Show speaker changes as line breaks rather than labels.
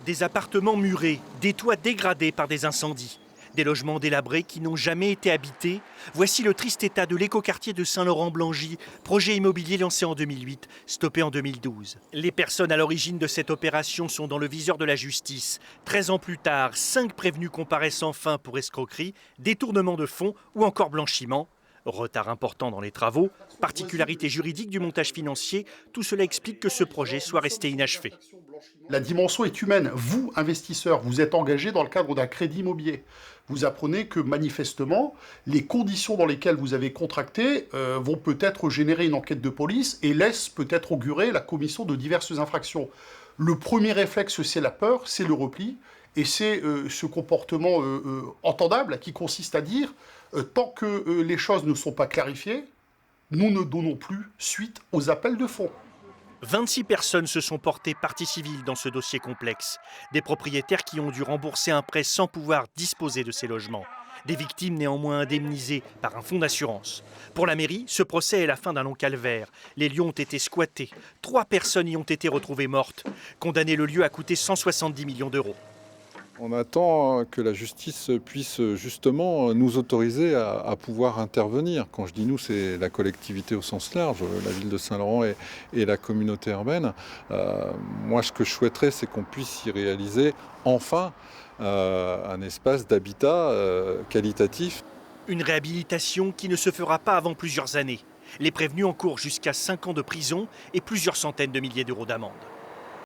Des appartements murés, des toits dégradés par des incendies, des logements délabrés qui n'ont jamais été habités. Voici le triste état de l'écoquartier de Saint-Laurent-Blangy, projet immobilier lancé en 2008, stoppé en 2012. Les personnes à l'origine de cette opération sont dans le viseur de la justice. 13 ans plus tard, 5 prévenus comparaissent enfin pour escroquerie, détournement de fonds ou encore blanchiment. Retard important dans les travaux, particularité juridique du montage financier, tout cela explique que ce projet soit resté inachevé.
La dimension est humaine. Vous, investisseurs, vous êtes engagé dans le cadre d'un crédit immobilier. Vous apprenez que manifestement, les conditions dans lesquelles vous avez contracté vont peut-être générer une enquête de police et laissent peut-être augurer la commission de diverses infractions. Le premier réflexe, c'est la peur, c'est le repli, et c'est ce comportement entendable qui consiste à dire tant que les choses ne sont pas clarifiées, nous ne donnons plus suite aux appels de fonds.
26 personnes se sont portées partie civile dans ce dossier complexe. Des propriétaires qui ont dû rembourser un prêt sans pouvoir disposer de ces logements. Des victimes néanmoins indemnisées par un fonds d'assurance. Pour la mairie, ce procès est la fin d'un long calvaire. Les lieux ont été squattés. 3 personnes y ont été retrouvées mortes. Condamner le lieu a coûté 170 millions d'euros.
On attend que la justice puisse justement nous autoriser à pouvoir intervenir. Quand je dis nous, c'est la collectivité au sens large, la ville de Saint-Laurent et la communauté urbaine. Moi, ce que je souhaiterais, c'est qu'on puisse y réaliser enfin un espace d'habitat qualitatif.
Une réhabilitation qui ne se fera pas avant plusieurs années. Les prévenus encourent jusqu'à 5 ans de prison et plusieurs centaines de milliers d'euros d'amende.